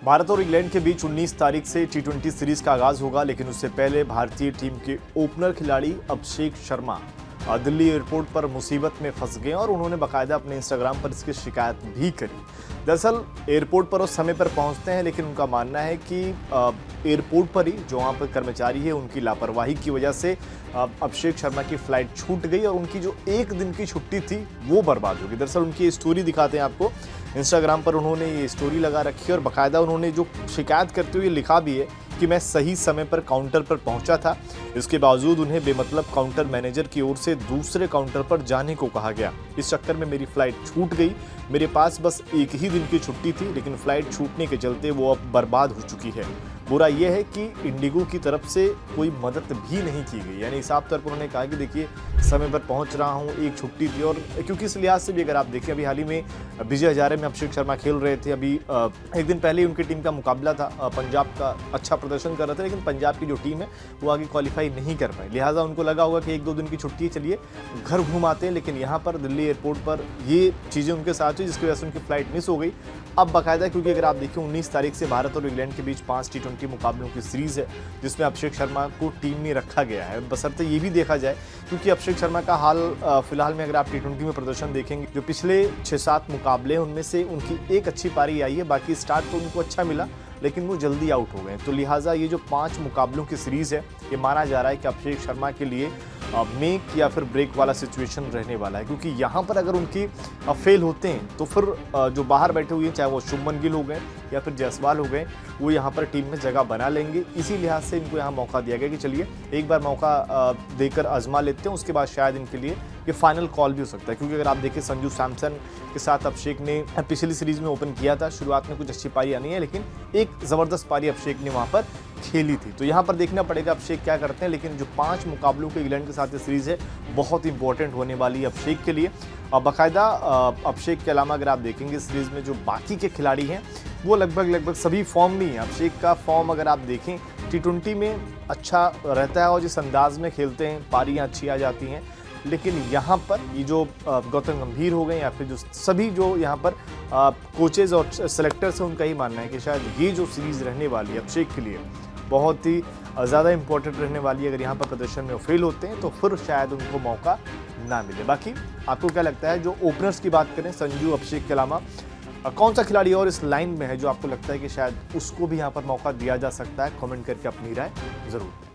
भारत और इंग्लैंड के बीच 19 तारीख से टी20 सीरीज का आगाज होगा, लेकिन उससे पहले भारतीय टीम के ओपनर खिलाड़ी अभिषेक शर्मा दिल्ली एयरपोर्ट पर मुसीबत में फंस गए और उन्होंने बाकायदा अपने इंस्टाग्राम पर इसकी शिकायत भी करी। दरअसल एयरपोर्ट पर उस समय पर पहुंचते हैं, लेकिन उनका मानना है कि एयरपोर्ट पर ही जो वहाँ पर कर्मचारी है उनकी लापरवाही की वजह से अभिषेक शर्मा की फ्लाइट छूट गई और उनकी जो एक दिन की छुट्टी थी वो बर्बाद हो गई। दरअसल उनकी स्टोरी दिखाते हैं आपको, इंस्टाग्राम पर उन्होंने ये स्टोरी लगा रखी है और बाकायदा उन्होंने जो शिकायत करते हुए लिखा भी है कि मैं सही समय पर काउंटर पर पहुंचा था, इसके बावजूद उन्हें बेमतलब काउंटर मैनेजर की ओर से दूसरे काउंटर पर जाने को कहा गया। इस चक्कर में मेरी फ्लाइट छूट गई। मेरे पास बस एक ही दिन की छुट्टी थी, लेकिन फ्लाइट छूटने के चलते वो अब बर्बाद हो चुकी है। बुरा यह है कि इंडिगो की तरफ से कोई मदद भी नहीं की गई। यानी साफ तौर पर उन्होंने कहा कि देखिए समय पर पहुंच रहा हूं, एक छुट्टी थी, और क्योंकि इस लिहाज से भी अगर आप देखें अभी हाल ही में विजय हजारे में अभिषेक शर्मा खेल रहे थे। अभी एक दिन पहले ही उनकी टीम का मुकाबला था, पंजाब का अच्छा प्रदर्शन कर रहे थे, लेकिन पंजाब की जो टीम है वो आगे क्वालिफाई नहीं कर पाई। लिहाजा उनको लगा होगा कि एक दो दिन की छुट्टी चलिए घर घूम आते हैं, लेकिन यहाँ पर दिल्ली एयरपोर्ट पर ये चीज़ें उनके साथ हुई जिसकी वजह से उनकी फ्लाइट मिस हो गई। अब बाकायदा क्योंकि अगर आप देखिए 19 तारीख से भारत और इंग्लैंड के बीच 5 टी20 मुकाबलों की सीरीज है, जिसमें अभिषेक शर्मा को टीम में रखा गया है। बशर्ते ये भी देखा जाए क्योंकि अभिषेक शर्मा का हाल फिलहाल में अगर आप टी20 में प्रदर्शन देखेंगे, जो पिछले 6-7 मुकाबले उनमें से उनकी एक अच्छी पारी आई है, बाकी स्टार्ट तो उनको अच्छा मिला लेकिन वो जल्दी आउट हो गए। तो लिहाजा ये जो 5 मुकाबलों की सीरीज है, ये माना जा रहा है कि अभिषेक शर्मा के लिए मेक या फिर ब्रेक वाला सिचुएशन रहने वाला है, क्योंकि यहाँ पर अगर उनकी फेल होते हैं तो फिर जो बाहर बैठे हुए हैं, चाहे वो शुभमन गिल हो गए या फिर जायसवाल हो गए, वो यहाँ पर टीम में जगह बना लेंगे। इसी लिहाज से इनको यहाँ मौका दिया गया कि चलिए एक बार मौका देकर आजमा लेते हैं, उसके बाद शायद इनके लिए ये फाइनल कॉल भी हो सकता है। क्योंकि अगर आप देखिए संजू सैमसन के साथ अभिषेक ने पिछली सीरीज में ओपन किया था, शुरुआत में कुछ अच्छी पारी आनी है, लेकिन एक ज़बरदस्त पारी अभिषेक ने वहाँ पर खेली थी। तो यहाँ पर देखना पड़ेगा अभिषेक क्या करते हैं, लेकिन जो 5 मुकाबलों के इंग्लैंड के साथ ये सीरीज़ है बहुत इंपॉर्टेंट होने वाली है अभिषेक के लिए। और बाकायदा अभिषेक के अलावा अगर आप देखेंगे सीरीज़ में जो बाकी के खिलाड़ी हैं वो लगभग सभी फॉर्म में है। अभिषेक का फॉर्म अगर आप देखें टी20 में अच्छा रहता है और जिस अंदाज में खेलते हैं पारियाँ अच्छी आ जाती हैं, लेकिन यहाँ पर ये जो गौतम गंभीर हो गए या फिर जो सभी जो यहाँ पर कोचेज़ और सेलेक्टर्स हैं, उनका ही मानना है कि शायद ये जो सीरीज़ रहने वाली है अभिषेक के लिए बहुत ही ज़्यादा इंपॉर्टेंट रहने वाली है। अगर यहाँ पर प्रदर्शन में फेल होते हैं तो फिर शायद उनको मौका ना मिले। बाकी आपको क्या लगता है, जो ओपनर्स की बात करें संजू अभिषेक के अलावा कौन सा खिलाड़ी और इस लाइन में है जो आपको लगता है कि शायद उसको भी यहाँ पर मौका दिया जा सकता है? कमेंट करके अपनी राय ज़रूर।